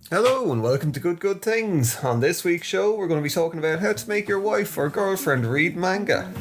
Hello and welcome to Good Things. On this week's show, we're going to be talking about how to make your wife or girlfriend read manga.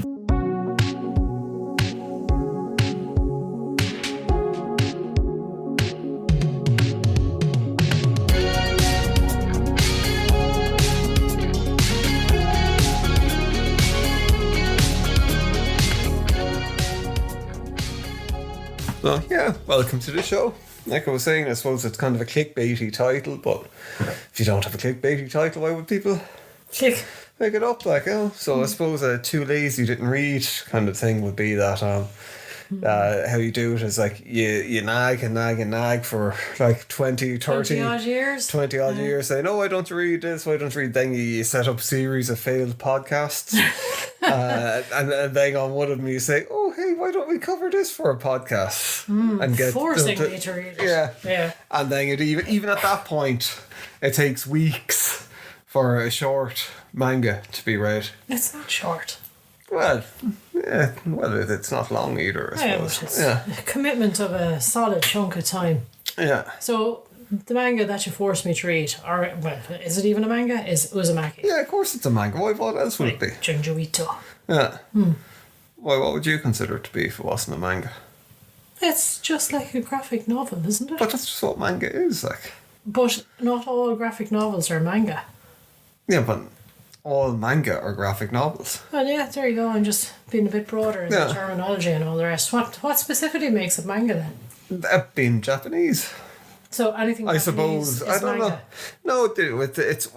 So yeah, welcome to the show. Like I was saying, I suppose it's kind of a clickbaity title, but if you don't have a clickbaity title, why would people pick it up? So I suppose a too lazy didn't read kind of thing would be that how you do it is like you nag for like 20 odd years. 20 odd years saying, oh, why don't you read this, why don't you read, then you set up a series of failed podcasts and then on one of them you say, oh hey, why don't we cover this for a podcast and get forcing me to read it. Yeah. And then it even at that point it takes weeks for a short manga to be read. It's not short. Well, it's not long either, I suppose. It's a commitment of a solid chunk of time. Yeah. So the manga that you forced me to read, is it even a manga? Is Uzumaki? Yeah, of course it's a manga. Why? What else would it be? Junji Ito. Yeah. Why? What would you consider it to be if it wasn't a manga? It's just like a graphic novel, isn't it? But that's just what manga is like. But not all graphic novels are manga. Yeah, but all manga are graphic novels. Well, yeah, there you go. I'm just being a bit broader in the terminology and all the rest. What specifically makes it manga then? That being Japanese. So anything Japanese, I suppose, I don't manga. know. No, it's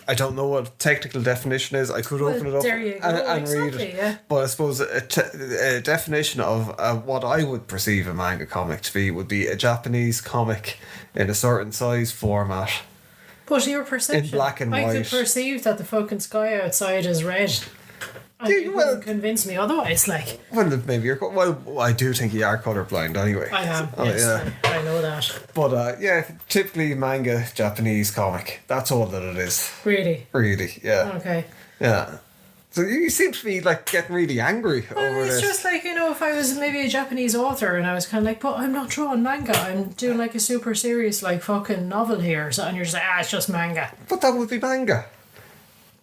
I don't know what technical definition is. I could open it up and read it. Yeah. But I suppose a definition of what I would perceive a manga comic to be would be a Japanese comic in a certain size format. But your perception, in black and white. I could perceive that the fucking sky outside is red. And you wouldn't convince me otherwise, like. Well, maybe you're... Well, I do think you are colourblind anyway. I am, yes. Yeah. I know that. But, typically manga, Japanese comic. That's all that it is. Really? Really, yeah. Okay. Yeah. So you seem to be, like, getting really angry over this. It's just like, if I was maybe a Japanese author and I was kind of like, but I'm not drawing manga. I'm doing, like, a super serious, like, fucking novel here. So, and you're just like, it's just manga. But that would be manga.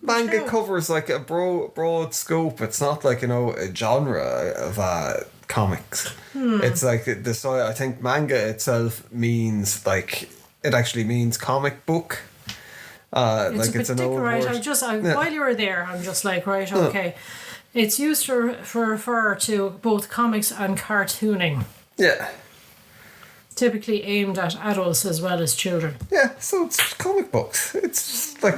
Manga covers like a broad scope. It's not like, a genre of comics. It's like I think manga itself means like, it actually means comic book. It's an old right. word. While you were there, I'm just like, right, okay. It's used to refer to both comics and cartooning. Yeah. Typically aimed at adults as well as children. Yeah, so it's comic books. It's just like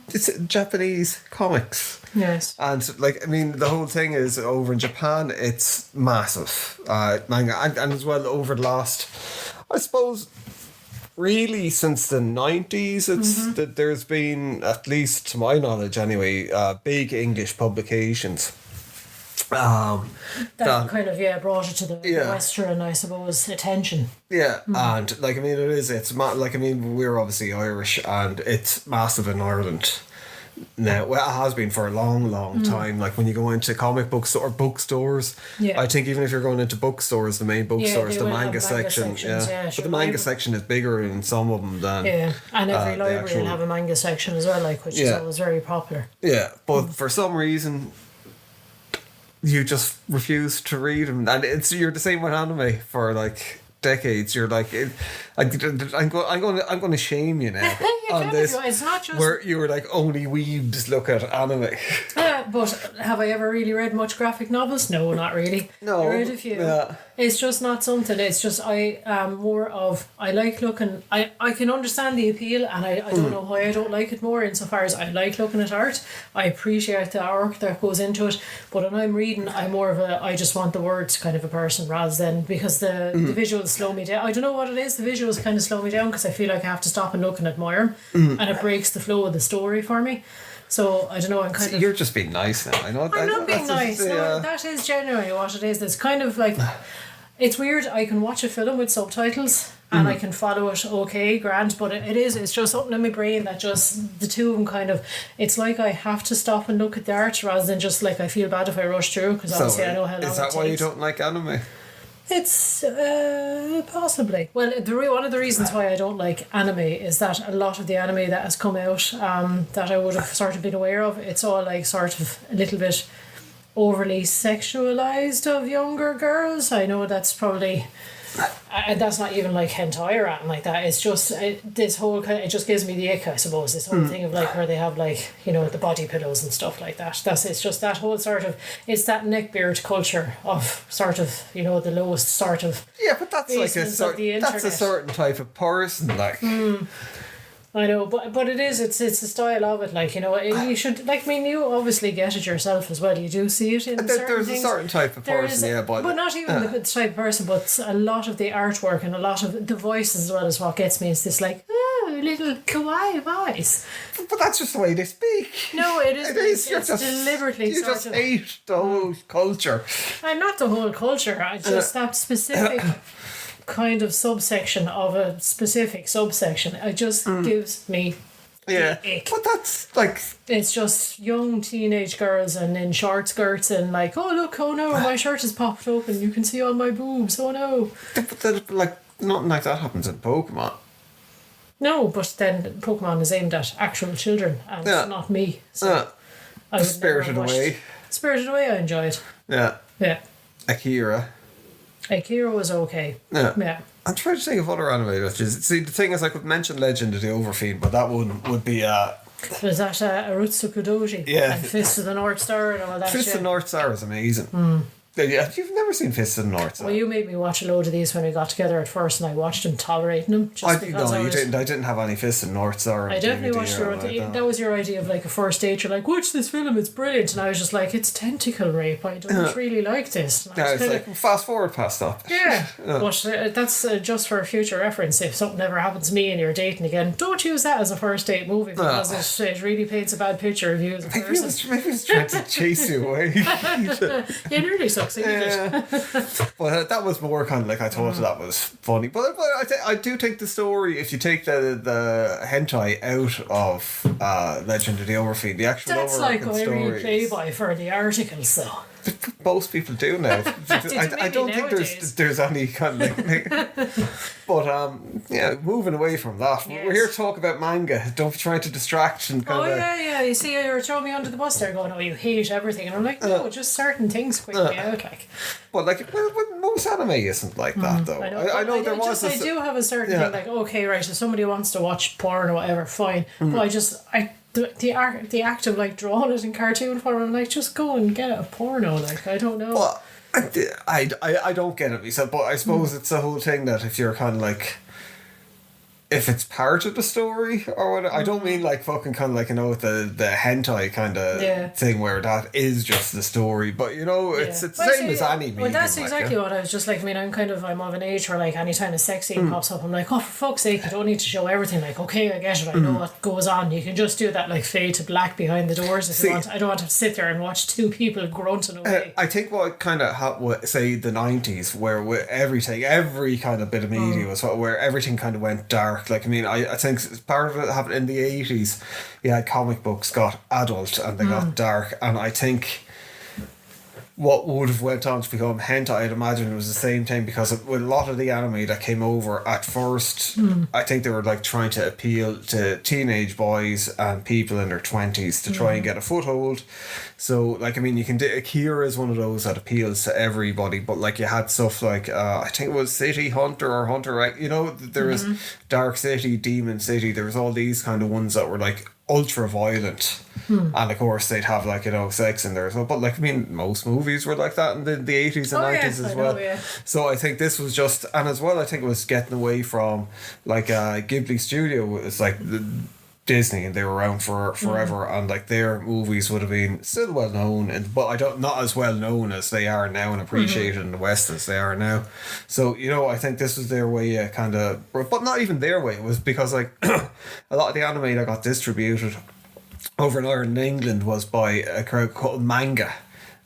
it's Japanese comics. Yes. And the whole thing is over in Japan, it's massive manga, and as well over the last, I suppose, really since the 90s, it's that there's been, at least to my knowledge anyway, big English publications. That kind of brought it to the Western, I suppose, attention. Yeah, and we're obviously Irish, and it's massive in Ireland now. Well, it has been for a long time. Like when you go into comic books or bookstores, I think even if you're going into bookstores, the main bookstores, the manga section, but the manga section is bigger in some of them than and every library will have a manga section as well, like, which is always very popular. Yeah, but for some reason, you just refuse to read them, and you're the same with anime for like decades. You're like, I'm going to shame you now on this. It's not just where you were like, only weebs look at anime. But have I ever really read much graphic novels? No, not really. No, I read a few. Yeah. It's just not something. It's just I am more of, I like looking. I can understand the appeal, and I don't know why I don't like it more. Insofar as I like looking at art, I appreciate the artwork that goes into it. But when I'm reading, I'm more of I just want the words kind of a person, rather than, because the visuals slow me down. I don't know what it is. The visuals kind of slow me down because I feel like I have to stop and look and admire them, and it breaks the flow of the story for me. So I don't know. I'm kind of. You're just being nice now. I know. I'm not being nice. No, that is genuinely what it is. It's kind of like, it's weird. I can watch a film with subtitles and I can follow it. Okay, grand. But it's just something in my brain that just the two of them kind of. It's like I have to stop and look at the art rather than just like I feel bad if I rush through, because obviously I know how long it takes. Is that why you don't like anime? It's possibly. Well, one of the reasons why I don't like anime is that a lot of the anime that has come out that I would have sort of been aware of, it's all like sort of a little bit overly sexualized of younger girls. I know that's probably... And that's not even like hentai or anything like that. It's just this whole kind. It just gives me the ick, I suppose. This whole thing of like where they have like the body pillows and stuff like that. It's just that whole sort of, it's that neckbeard culture of sort of the lowest sort of. Yeah, but that's like that's a certain type of person, like. I know, but it is. It's the style of it. Like you should like. I mean, you obviously get it yourself as well. You do see it in certain there's things. a certain type of person, but not even the type of person, but a lot of the artwork and a lot of the voices as well is what gets me. Is this like little kawaii voice? But that's just the way they speak. No, it is. It's deliberately. You just hate the whole culture. And not the whole culture. I just that specific. Kind of subsection of a specific subsection. It just gives me the ick. But that's like, it's just young teenage girls and in short skirts and like, oh look, oh no, my shirt is popped open, you can see all my boobs, oh no. But like nothing like that happens in Pokemon. No, but then Pokemon is aimed at actual children and not me. So I Spirited Away. Spirited Away I enjoyed. Yeah. Akira was okay. Yeah. I'm trying to think of other anime which is... See, the thing is, I could mention Legend of the Overfiend, but that one would be... Was that Arutsu Kudoji? Yeah. And Fist of the North Star and all that Fist of the North Star is amazing. Yeah, you've never seen Fist of the North Star. Well, you made me watch a load of these when we got together at first, and I watched them tolerating them. Just because you didn't. I didn't have any Fist of the North Star. I definitely watched that was your idea of like a first date. You're like, watch this film, it's brilliant. And I was just like, it's tentacle rape. I don't really like this. It's like, fast forward past that. Yeah. But that's just for future reference. If something ever happens to me and you're dating again, don't use that as a first date movie because it really paints a bad picture of you as a person. Maybe it's trying to chase you away. You nearly succeeded. Well, that was more kind of like I thought that was funny, but I do think the story, if you take the hentai out of Legend of the Overfiend, the actual that's like I stories, read Playboy for the articles though. Most people do now. I don't think there's any kind of like, but moving away from that, we're here to talk about manga. Don't be trying to distract and kind of. Yeah. You see, you're throwing me under the bus there, going, "Oh, you hate everything," and I'm like, "No, just certain things freak me out." Like, but like, most anime isn't like that though. I know there was. I do have a certain thing like, okay, right, if somebody wants to watch porn or whatever, fine. But the act of like drawing it in cartoon form, I'm like, just go and get a porno. Like, I don't know. Well, I don't get it myself, but I suppose it's the whole thing that if you're kind of like, if it's part of the story or whatever, I don't mean like fucking kind of like the hentai kind of thing where that is just the story, but it's the same as any medium. Well, that's exactly what I was just like. I mean, I'm of an age where like any time a sex scene pops up, I'm like, oh, for fuck's sake, you don't need to show everything. Like, okay, I get it, I know what goes on. You can just do that like fade to black behind the doors if you want. I don't want to sit there and watch two people grunting away. I think what kind of say the 90s where every kind of bit of media was where everything kind of went dark. Like, I mean, I think part of it happened in the 80s. Yeah, comic books got adult and they got dark, and I think what would have went on to become hentai, I'd imagine it was the same thing, because with a lot of the anime that came over at first, I think they were like trying to appeal to teenage boys and people in their 20s to try and get a foothold. So like, I mean, you can do Akira is one of those that appeals to everybody, but like you had stuff like I think it was City Hunter or Hunter, right? There was Dark City, Demon City. There was all these kind of ones that were like ultra violent, and of course they'd have like sex in there as well. But like, I mean, most movies were like that in the 80s and 90s as well. So I think this was just, and as well I think it was getting away from like Ghibli Studio. It's like Disney, and they were around for forever, and like their movies would have been still well known, but not as well known as they are now and appreciated in the West as they are now. So I think this was their way kind of, but not even their way. It was because like a lot of the anime that got distributed over in Ireland and England was by a crowd called Manga.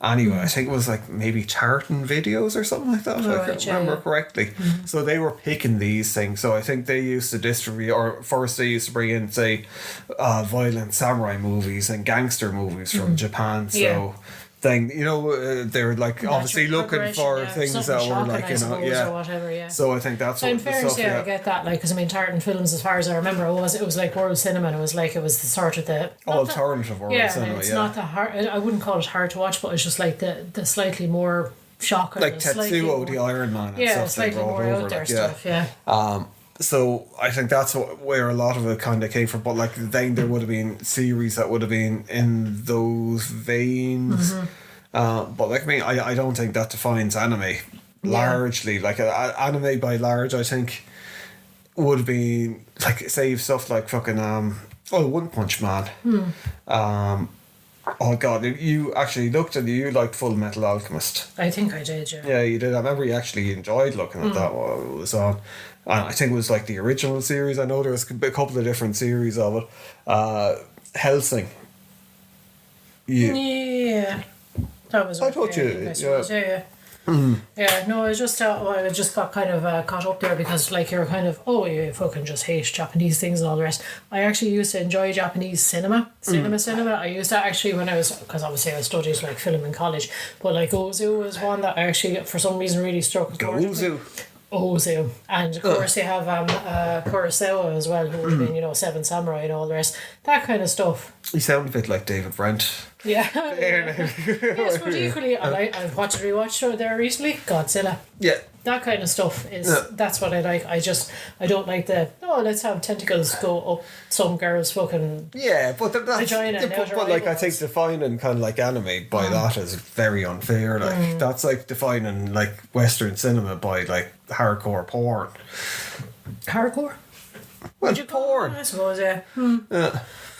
Anyway, I think it was like maybe Tartan Videos or something like that, if I can remember correctly. So they were picking these things. So I think they used to distribute, or first they used to bring in, say, violent samurai movies and gangster movies from Japan. So thing. You know, they're like obviously looking for things that were shocking, like, I you know, suppose, yeah. or whatever, yeah. So I think that's So what in the fairness, stuff. I get that, like, because I mean, Tartan films, as far as I remember, it was like world cinema, and it was the sort of the alternative world cinema. It's not the hard. I wouldn't call it hard to watch, but it's just like the slightly more shocking, like Tetsuo the Iron Man, and stuff slightly they brought more over, out there like, stuff, yeah. So I think that's where a lot of it kind of came from. But like then there would have been series that would have been in those veins. But like I mean, I don't think that defines anime largely. Like anime by large, I think would have been like save stuff like fucking One Punch Man. Oh god, you actually looked at you liked Full Metal Alchemist. I think I did, yeah. Yeah, you did. I remember you actually enjoyed looking at that while it was on. And I think it was like the original series. I know there was a couple of different series of it. Helsing. Yeah. That was. I thought you. I suppose, yeah. Yeah, no, I just got kind of caught up there because like you're kind of you fucking just hate Japanese things and all the rest. I actually used to enjoy Japanese cinema. I used to actually when I was, because obviously I studied like film in college, but like Ozu was one that I actually for some reason really struck a chord with me. Ozu, and of course you have Kurosawa as well, who would have been, you know, Seven Samurai and all the rest, that kind of stuff. You sound a bit like David Brent. Yeah. Yes, but equally, I've rewatched there recently, Godzilla. Yeah. That kind of stuff that's what I like. I don't like let's have tentacles go up some girl's fucking but that's vagina. but like I think defining kind of like anime by that is very unfair. Like that's like defining like Western cinema by like hardcore porn. Hardcore? Well, porn. I suppose, yeah.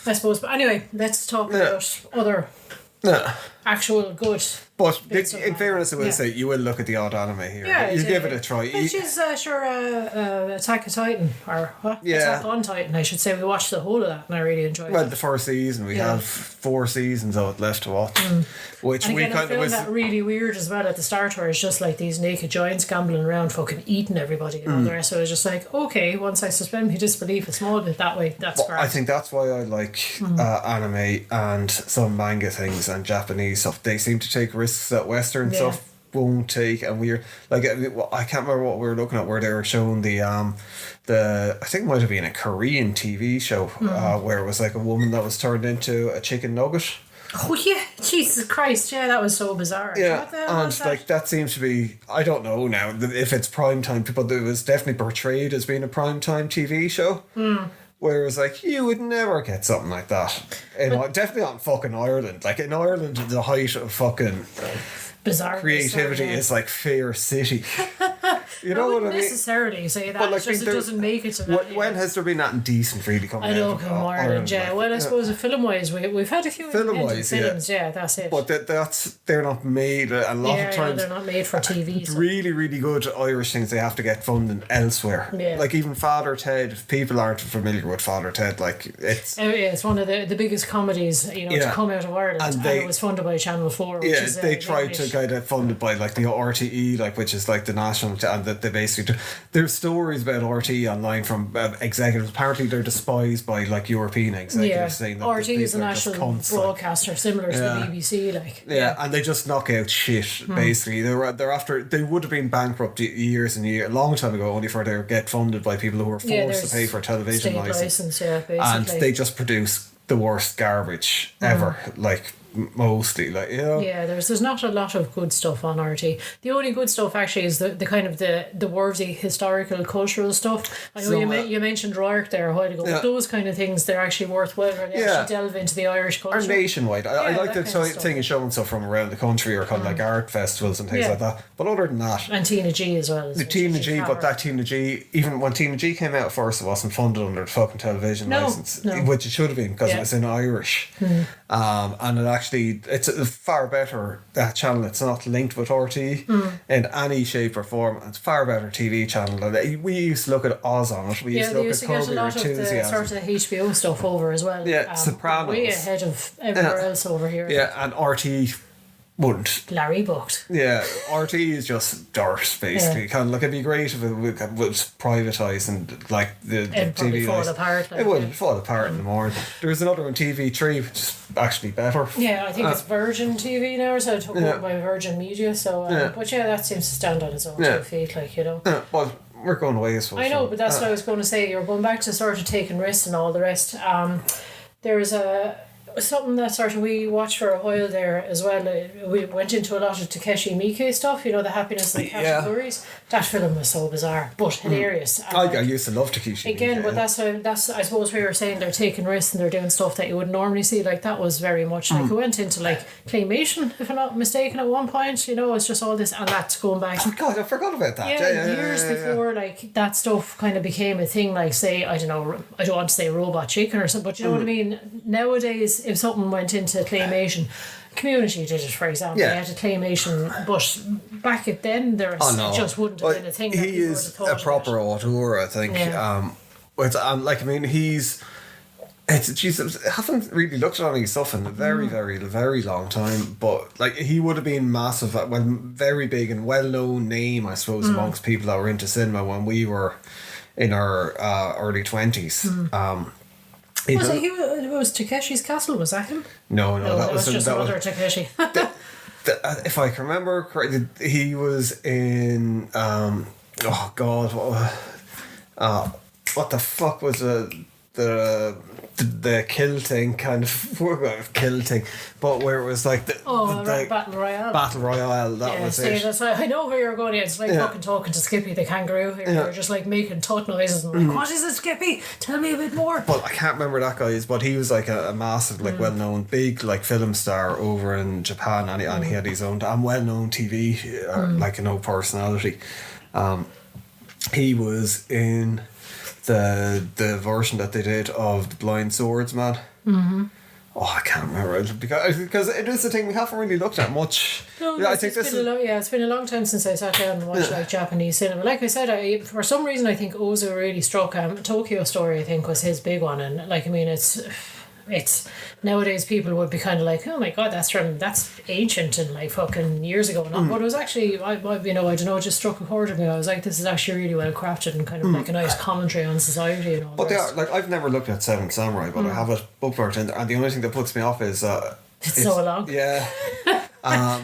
I suppose, but anyway, let's talk about other actual good. But in fairness, I will say you will look at the odd anime here. Yeah, you give it a try. Which is Attack of Titan, or what? Yeah. Attack on Titan, I should say. We watched the whole of that, and I really enjoyed it. Well, the first season we have 4 seasons of it left to watch, which and we again, kind I of found that really weird as well at the start, where it's just like these naked giants gambling around, fucking eating everybody and all the rest. So I was just like, okay, once I suspend my disbelief a small bit that way, that's great. I think that's why I like anime and some manga things and Japanese stuff. They seem to take risks that Western stuff won't take, and we're like, I can't remember what we were looking at where they were showing the I think it might have been a Korean TV show where it was like a woman that was turned into a chicken nugget. Oh yeah, Jesus Christ, yeah, that was so bizarre. Yeah, and like that seems to be, I don't know now if it's primetime, but it was definitely portrayed as being a primetime TV show. Whereas, like, you would never get something like that. Definitely not in fucking Ireland. Like, in Ireland, the height of fucking bizarre creativity is like Fair City. You know what I mean? Necessarily say that. But like, it's just it doesn't make it to that. When has there been nothing decent really coming out? I know, of Ireland, yeah. Like, well, I suppose film wise, we've had a few film-wise, films, yeah, that's it. But they're not made a lot of times. They're not made for TV. So. Really, really good Irish things, they have to get funding elsewhere. Yeah. Like even Father Ted, if people aren't familiar with Father Ted, like it's one of the biggest comedies, you know, to come out of Ireland, and it was funded by Channel 4. Which is, they tried to get it funded by like the RTE, like which is like the national, and that they basically there's stories about RTE online from executives. Apparently they're despised by like European executives, saying that RTE is a national broadcaster similar to the BBC, like and they just knock out shit basically. They're after, they would have been bankrupt years and years, a long time ago, only for they get funded by people who were forced to pay for a television license, basically. And they just produce the worst garbage ever, like mostly, like, you know. Yeah, there's not a lot of good stuff on RT. The only good stuff actually is the kind of the worthy historical cultural stuff. I know you mentioned Rourke there a while ago, but those kind of things, they're actually worthwhile, where they actually delve into the Irish culture. Or nationwide. I like the thing of showing stuff from around the country, or kind of like art festivals and things like that. But other than that, and Tina G as well. The Tina G, but that Tina G, even when Tina G came out first, it wasn't funded under the fucking television license, which it should have been, because it was in Irish. And it actually, it's a far better channel. It's not linked with RT in any shape or form. It's a far better TV channel. We used to look at Oz on it. We used to look at Curb Your Enthusiasm. Get a lot of the sort of HBO stuff over as well. Yeah, Sopranos. Way ahead of everywhere else over here. Yeah, and RT wouldn't. Larry booked. Yeah, RT is just dirt, basically. Yeah. Kind of like, it'd be great if it was privatised and like the It'd probably TV. fall apart. Like, It would fall apart in the morning. There's another one, TV3, which is actually better. Yeah, I think it's Virgin TV now, so it's owned by Virgin Media. So, but that seems to stand on its own 2 feet, like, you know. Well, we're going away, I suppose. I know, but that's what I was going to say. You're going back to sort of taking risks and all the rest. There's something that sort of we watched for a while there as well. We went into a lot of Takeshi Miike stuff, you know, the happiness and categories. That film was so bizarre, but hilarious. I used to love Takeshi again, Miike, but that's I suppose we were saying they're taking risks and they're doing stuff that you would normally see. Like, that was very much like, we went into like claymation, if I'm not mistaken, at one point. You know, it's just all this, and that's going back. Oh God, I forgot about that. Years before like that stuff kind of became a thing. Like, say, I don't know, I don't want to say Robot Chicken or something, but you know what I mean. Nowadays, if something went into claymation, Community did it, for example. They had a claymation, but back at then it just wouldn't have been a thing. He is a proper auteur, I think. Like, I mean, he's. Jesus, I haven't really looked at any stuff in a very, very, very long time. But like, he would have been massive, very big and well-known name, I suppose, amongst people that were into cinema when we were in our early 20s. It was Takeshi's Castle, was that him? No, that was just another Takeshi. If I can remember correctly, he was in oh God, what the fuck was the kill thing, kind of kill thing, but where it was like the Battle Royale. Battle Royale, that was it. That's I know where you're going. It's like fucking talking to Skippy the kangaroo here. You're just like making tut noises and like, what is it, Skippy? Tell me a bit more. But I can't remember that guy's, but he was like a massive, like well-known, big like film star over in Japan, and he had his own well-known TV, like, you know, personality. He was in the version that they did of The Blind Swordsman. Oh, I can't remember it because it is the thing we haven't really looked at much. No, I think it's been a long time since I sat down and watched like Japanese cinema. Like I said, for some reason I think Ozu really struck. Tokyo Story, I think, was his big one, and like, I mean, it's nowadays people would be kind of like, oh my God, that's ancient and like fucking years ago. But it was actually, I don't know, it just struck a chord with me. I was like, this is actually really well crafted and kind of like a nice commentary on society and all that. But they are, like, I've never looked at Seven Samurai, but I have it bookmarked in there, and the only thing that puts me off is it's so long. Yeah.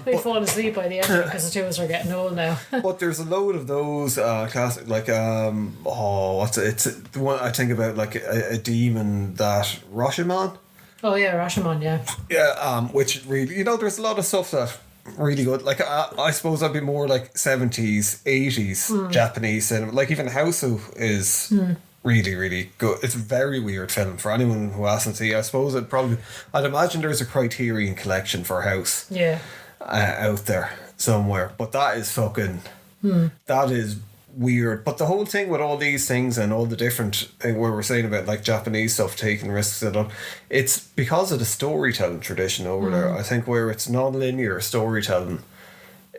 They fall asleep by the end because the two of us are getting old now. But there's a load of those classic, like it's the one I think about, like a demon that Rashomon. Oh yeah, Rashomon, yeah. Yeah, which really, you know, there's a lot of stuff that really good. Like I suppose I'd be more like 70s, 80s Japanese cinema. Like even Houseu is really, really good. It's a very weird film for anyone who hasn't seen. I suppose I'd imagine there's a Criterion collection for House. Yeah. Out there somewhere, but that is fucking. That is weird. But the whole thing with all these things and all the different thing where we're saying about like Japanese stuff taking risks and all, it's because of the storytelling tradition over there. I think where it's non-linear storytelling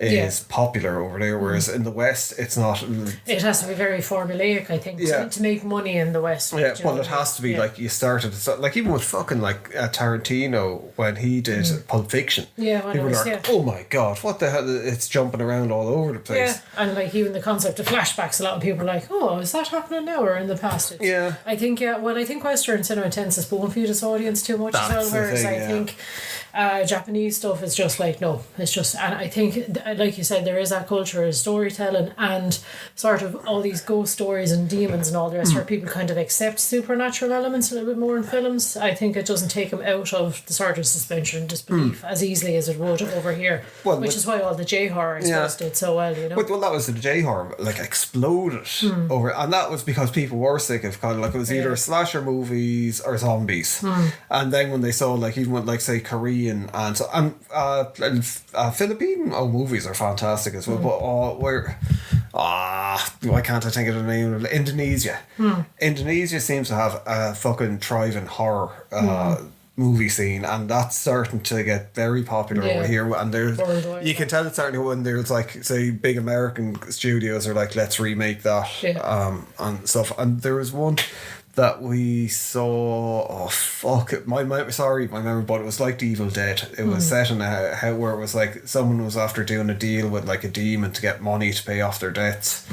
is popular over there, whereas in the West it's not. It has to be very formulaic, I think, to make money in the West. Yeah, well, it has to be like you started, like even with fucking like Tarantino when he did Pulp Fiction. Yeah, people were like, oh my God, what the hell? It's jumping around all over the place. Yeah, and like even the concept of flashbacks, a lot of people are like, oh, is that happening now or in the past? I think I think Western cinema tends to spoon feed its audience too much as well, whereas I think Japanese stuff is just like, no, it's just, and I think like you said, there is that culture of storytelling and sort of all these ghost stories and demons and all the rest where people kind of accept supernatural elements a little bit more in films. I think it doesn't take them out of the sort of suspension and disbelief as easily as it would over here, which is why all the J-horror I suppose did so well, you know. Well, that was the J-horror like exploded over, and that was because people were sick of kind of like it was either slasher movies or zombies, and then when they saw like even with like say Korean and so Philippine movies are fantastic as well, but why can't I think of the name of it? Indonesia. Indonesia seems to have a fucking thriving horror movie scene, and that's starting to get very popular over here, and there's you can tell it's starting when there's like say big American studios are like, let's remake that and stuff. And there was one that we saw. Oh fuck! Sorry, my memory, but it was like The Evil Dead. It was set in a how where it was like someone was after doing a deal with like a demon to get money to pay off their debts,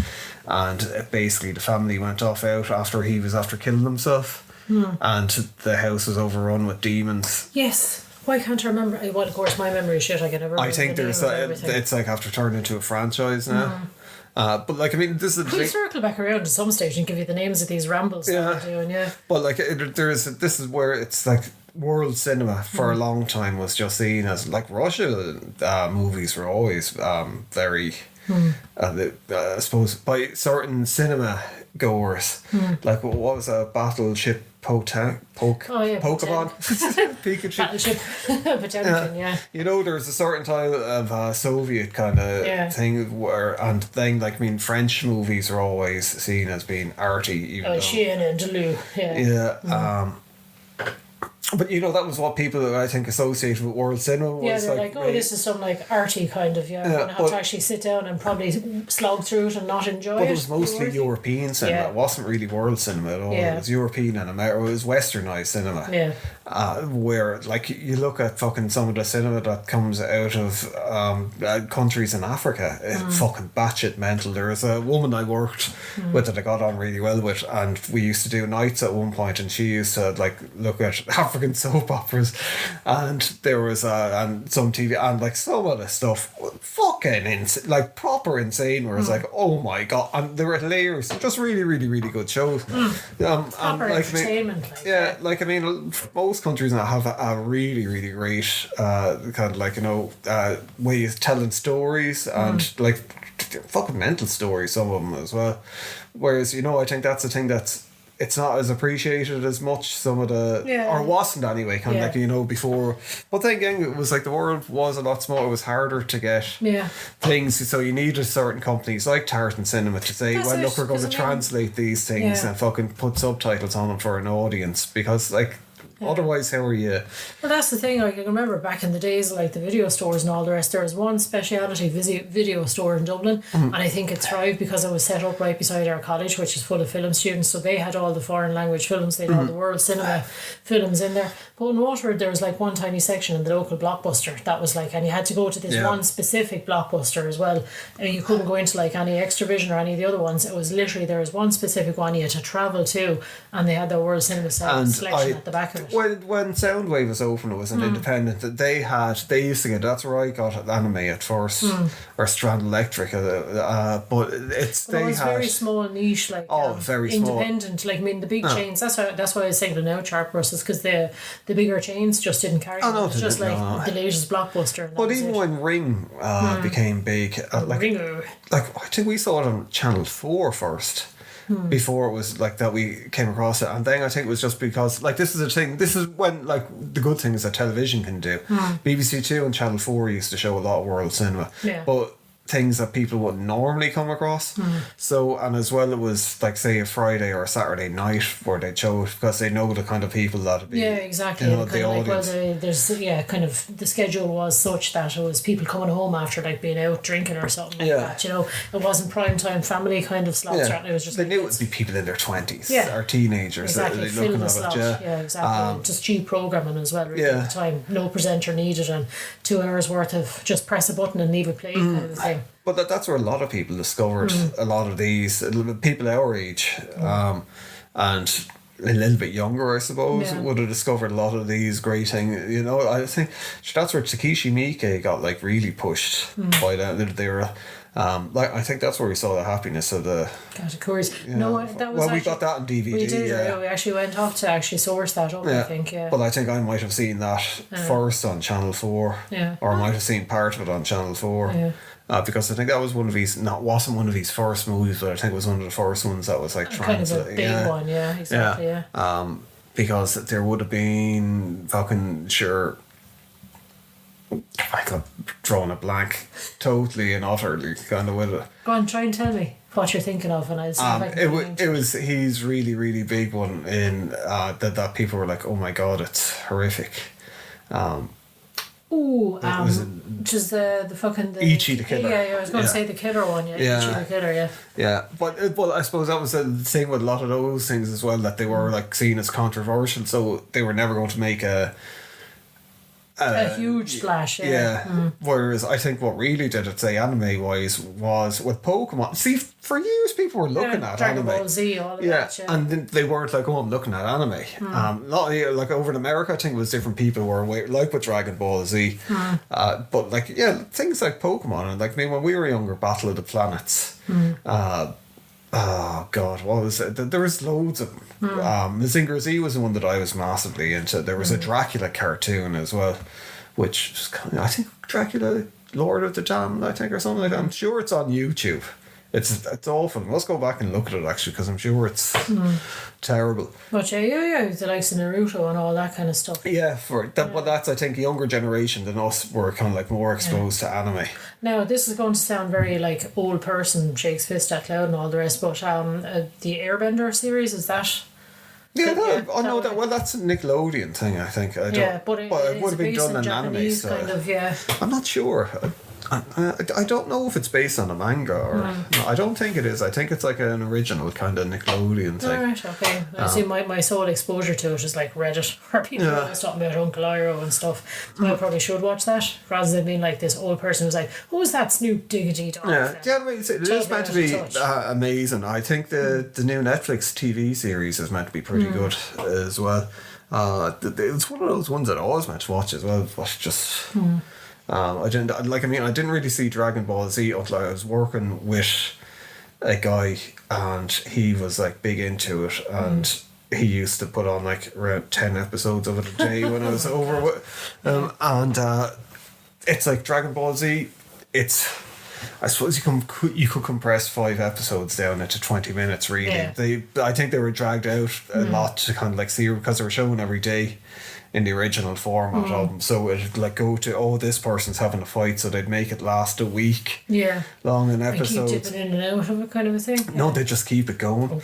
and basically the family went off out after he was after killing himself, and the house was overrun with demons. Yes. Why can't I remember? Well, of course, my memory is shit. I can never remember. I think there's it's like after turned into a franchise now. But like, I mean, this is we'll circle back around at some stage and give you the names of these rambles that we're doing, But like, this is where it's like world cinema for a long time was just seen as like Russia. Movies were always very, I suppose, by certain cinema goers. Like, what was a Battleship Pokemon? Pikachu. Battleship Potemkin, yeah. You know, there's a certain type of Soviet kind of thing where, and then like, I mean, French movies are always seen as being arty, even though. Chien and Deleu, yeah. But you know, that was what people I think associated with world cinema was. Yeah, they're like, this is some like arty kind of, I'm gonna have to actually sit down and probably slog through it and not enjoy it. But it was mostly European cinema. It wasn't really world cinema at all. It was European and American. It was westernized cinema. Yeah. Where like you look at fucking some of the cinema that comes out of countries in Africa, it's fucking batshit mental. There was a woman I worked with that I got on really well with, and we used to do nights at one point, and she used to like look at African soap operas, and there was and some TV, and like some of the stuff fucking like proper insane, where it's like, oh my god, and there were layers, just really really really good shows. Proper and like, entertainment. I mean, most countries now have a really really great kind of like, you know, way of telling stories, and like fucking mental stories, some of them as well. Whereas, you know, I think that's the thing that's it's not as appreciated as much, some of the or wasn't anyway, kind of like, you know, before. But then again, it was like the world was a lot smaller. It was harder to get things, so you needed certain companies like Tartan Cinema to say, well look, we're going to translate these things and fucking put subtitles on them for an audience, because like otherwise, how are you? Well, that's the thing. Like, I can remember back in the days, like the video stores and all the rest. There was one speciality video store in Dublin, and I think it thrived because it was set up right beside our college, which is full of film students. So they had all the foreign language films. They had all the world cinema films in there. But in Waterford, there was like one tiny section in the local Blockbuster that was like, and you had to go to this one specific Blockbuster as well. And you couldn't go into like any Extravision or any of the other ones. It was literally, there was one specific one you had to travel to, and they had the world cinema selection at the back of it. When Soundwave was open, it was an independent that they used to get. That's where I got anime at first, or Strand Electric, but it's very small niche, like very independent. Small. Like, I mean, the big chains. That's why I was saying now Sharp Bros, because the bigger chains just didn't carry. No, it's just like the latest Blockbuster. But even when Ring became big, Ringer. Like I think we saw it on Channel 4 first. Before it was like that we came across it, and then I think it was just because like this is a thing, this is when like the good things that television can do. BBC 2 and Channel 4 used to show a lot of world cinema, but things that people wouldn't normally come across. So, and as well, it was like, say, a Friday or a Saturday night where they'd show it, because they know the kind of people that'd be, exactly, you know, the audience. Like, well, there's kind of the schedule was such that it was people coming home after like being out drinking or something like that, you know. It wasn't prime time family kind of slots. It was just they like, knew it'd be people in their 20s or teenagers exactly, looking at slot. it. Exactly. Just cheap programming as well, really, at the time. No presenter needed, and 2 hours worth of just press a button and leave it play kind of thing. But that's where a lot of people discovered a lot of these, people our age, and a little bit younger, I suppose, would have discovered a lot of these great things. You know, I think that's where Takeshi Miike got like really pushed by that. They were, like, I think that's where we saw the happiness of the. God, of course. No, that was. Well, we got that on DVD. We did. We actually went off to actually source that up. I think. But I think I might have seen that first on Channel 4, or I might have seen part of it on Channel 4. Yeah. Because I think that was wasn't one of his first movies, but I think it was one of the first ones that was like kind of a big one, exactly, because there would have been fucking I got drawn a blank, totally and utterly kind of with it. Go on, try and tell me what you're thinking of, and I'll see if I can it was he's really really big one in that people were like, oh my god, it's horrific. Ooh, Was it which is the fucking Ichi the Killer? Yeah, I was going to Yeah. say the killer one. Yeah, Yeah. Ichi the Killer. Yeah. Yeah, but I suppose that was the thing with a lot of those things as well, that they were like seen as controversial, so they were never going to make a huge splash. Yeah. yeah. Whereas I think what really did it, say anime wise, was with Pokemon. See, for years people were looking at Dragon anime. Ball Z, all of Yeah, that. Yeah. and then they weren't like, oh, I'm looking at anime. Not like over in America, I think it was different people were like with Dragon Ball Z. But like, yeah, things like Pokemon and like, I mean, when we were younger, Battle of the Planets. Oh God, what was it? There was loads of them. Mazinger Z was the one that I was massively into. There was a Dracula cartoon as well, which was kind of, I think Dracula, Lord of the Damned, I think, or something like that. I'm sure it's on YouTube. It's awful. Let's go back and look at it actually, because I'm sure it's terrible. But yeah, the likes of Naruto and all that kind of stuff. Yeah, for that, but that's, I think, a younger generation than us were kind of like more exposed to anime. Now, this is going to sound very like old person, shakes fist at cloud and all the rest, but the Airbender series, is that? Yeah, that way. that's a Nickelodeon thing, I think. I don't, Yeah, but it would is have been based done in in Japanese anime kind style. of, yeah. I'm not sure. I don't know if it's based on a manga or no, I don't think it is. I think it's like an original kind of Nickelodeon thing. Alright, okay. I see my sole exposure to it is like Reddit, where people are always talking about Uncle Iroh and stuff. So I probably should watch that, rather than being like this old person who's like, who's that Snoop Diggity dog? Yeah, I mean, it is meant to be Touch. amazing. I think the new Netflix TV series is meant to be pretty good as well. It's one of those ones that I always meant to watch as well, but just I didn't really see Dragon Ball Z until I was working with a guy, and he was like big into it, and he used to put on like around 10 episodes of it a day when I was over with, and it's like Dragon Ball Z. I suppose you could compress 5 episodes down into 20 minutes. Really, Yeah. I think they were dragged out a lot to kind of like see, because they were showing every day in the original format of them. So it'd like go to, this person's having a fight, so they'd make it last a week. Yeah. Long in And keep episodes. dipping in and out of it kind of a thing. No, they just keep it going. Oh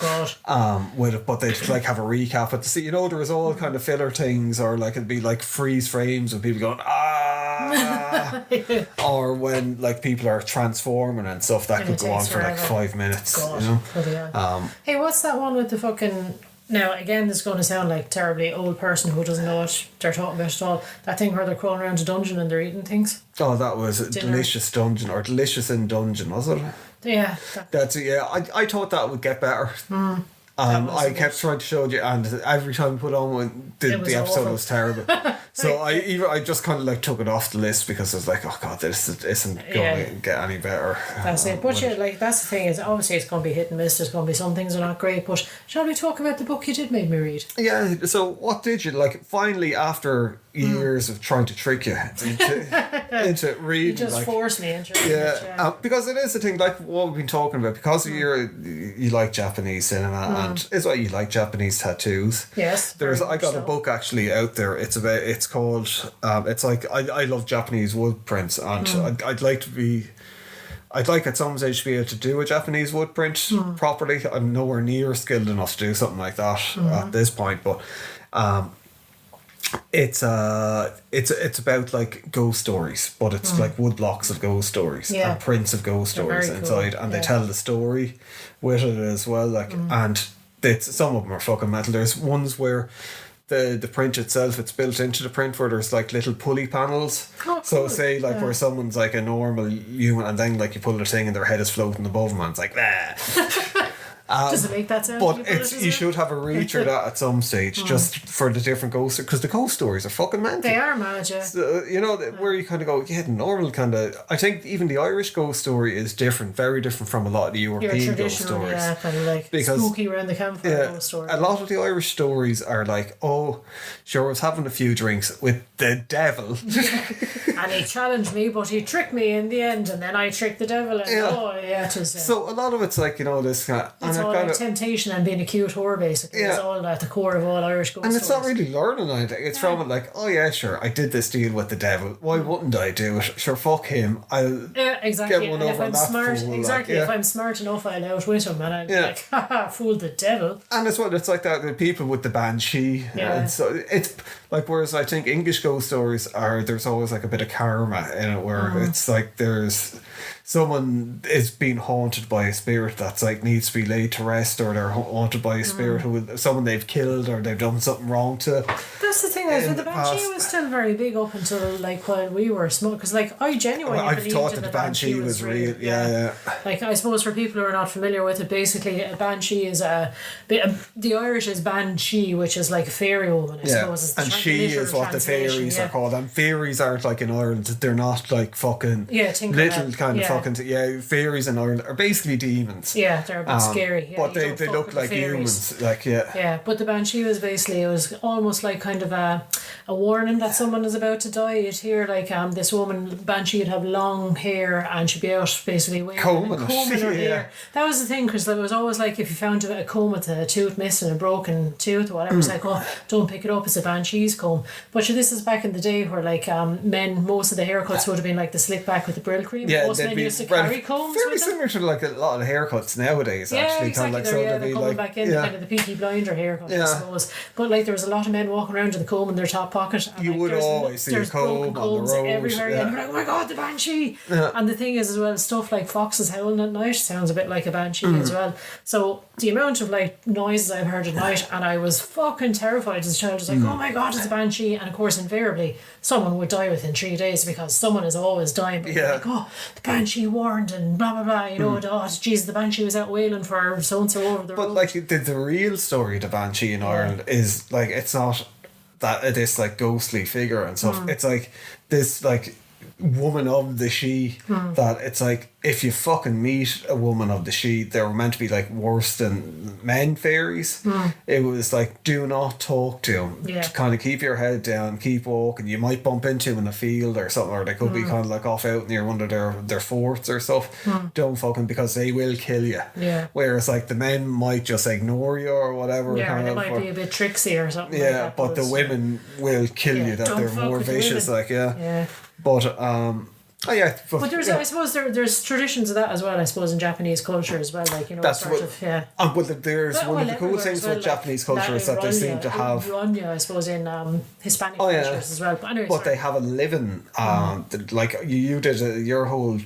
God. With it, but they'd like have a recap at the see. There was all kind of filler things, or like it'd be like freeze frames of people going or when like people are transforming and stuff that And could it go on takes for like forever. 5 minutes. God. You know, Bloody hell. Hey, what's that one with the fucking... Now, again, this is going to sound like terribly old person who doesn't know what they're talking about at all. That thing where they're crawling around a dungeon and they're eating things. oh, that was a Dinner. Delicious Dungeon, or Delicious in Dungeon, was it? Yeah. That's it. Yeah, I thought that would get better. I kept trying to show you, and every time I put on one, It was the episode awful. was terrible. So I just kind of like took it off the list, because I was like, oh God, this isn't going to get any better. That's it. But yeah, like, that's the thing, is obviously it's going to be hit and miss. There's going to be some things that are not great. But shall we talk about the book you did make me read? Yeah. So what did you like? Finally, after years of trying to trick you into reading, You just like, forced me into it. yeah, because it is the thing, like what we've been talking about, because you like Japanese cinema, and it's why you like Japanese tattoos. Yes. I got a so. book actually out there. It's called it's like I love Japanese wood prints, and I'd like at some stage to be able to do a Japanese wood print properly. I'm nowhere near skilled enough to do something like that at this point, but it's about like ghost stories, but it's like wood blocks of ghost stories and prints of ghost They're stories very inside, cool. and they tell the story with it as well. Like, and some of them are fucking metal. There's ones where the print itself, it's built into the print, where there's like little pulley panels. Oh, So cool. say like where someone's like a normal human, and then like you pull their thing and their head is floating above them, and it's like Does it make that sound? but you should have a read through that at some stage, just for the different ghost, because the ghost stories are fucking mental. They are mad, yeah. So, where you kind of go, yeah, the normal kind of. I think even the Irish ghost story is different, very different from a lot of the Your European ghost traditional, stories. yeah, kind of like Because- spooky around the campfire ghost story. A lot of the Irish stories are like, oh, sure, I was having a few drinks with the devil. And he challenged me, but he tricked me in the end, and then I tricked the devil. And it was. So a lot of it's like, you know, this kind of, it's all like temptation and being a cute whore, basically. It's all at the core of all Irish ghost And it's stories. not really learning anything. It's from it like, oh yeah, sure, I did this deal with the devil. Why wouldn't I do it? Sure, fuck him. I'll exactly. get one and over if I'm that smart, fool, exactly. like, If I'm smart enough, I'll outwit him, and I'll be like, haha, fool the devil. And it's like that. The people with the banshee. Yeah. And so it's like, whereas I think English ghost stories there's always like a bit of karma in it, where it's like there's someone is being haunted by a spirit that's like needs to be laid to rest, or they're haunted by a spirit someone they've killed or they've done something wrong to. That's the thing, the banshee was still very big up until like while we were small, because like I genuinely I've thought that the banshee was real. Yeah. Like I suppose for people who are not familiar with it, basically a banshee is the Irish is banshee, which is like a fairy woman, I suppose. And she is what the fairies are called. And fairies aren't like in Ireland, they're not like fucking little kind of fucking fairies in Ireland are basically demons. Yeah, they're a bit scary. Yeah, but they look like humans. Like Yeah, but the banshee was basically, it was almost like kind of a warning that someone is about to die. You'd hear like this woman banshee would have long hair and she'd be out basically combing her hair. That was the thing, because there was always like, if you found a comb with a tooth missing, a broken tooth or whatever, it's like, oh, don't pick it up, it's a banshee's comb. But this is back in the day where like men, most of the haircuts would have been like the slick back with the Brill cream. Most men used to carry combs very with them. Similar to like a lot of haircuts nowadays, actually. Exactly. Kind of like, they're coming back in, kind of the Peaky Blinder haircut, I suppose. But like there was a lot of men walking around with a comb in their top pocket. And, you would always see a comb on the road. Everywhere, and you're like, oh my god, the banshee! And the thing is as well, stuff like foxes howling at night sounds a bit like a banshee as well. So the amount of like noises I've heard at night, and I was fucking terrified as a child. I was like, oh my god, it's a banshee! And of course, invariably, someone would die within 3 days, because someone is always dying. But you're like, oh, the banshee warned and blah blah blah. You know, Jesus, the banshee was out wailing for so and so over the road. But like the real story of the banshee in Ireland is like, it's not that this like ghostly figure and stuff. It's like this like woman of the she that it's like, if you fucking meet a woman of the she, they were meant to be like worse than men fairies. It was like, do not talk to them. Yeah. Kind of keep your head down, keep walking. You might bump into them in a field or something, or they could be kind of like off out near one of their forts or stuff. Don't fucking, because they will kill you. Yeah. Whereas like the men might just ignore you or whatever. Yeah, they might be a bit tricksy or something. Yeah, like that, but the women will kill you. That they're more vicious. Like But but there's I suppose there's traditions of that as well, I suppose, in Japanese culture as well, like, you know, that's sort of but there's one of the cool things with Japanese culture is that they seem to have Ronya, I suppose, in Hispanic cultures as well. But anyway, but they have a living like you did your whole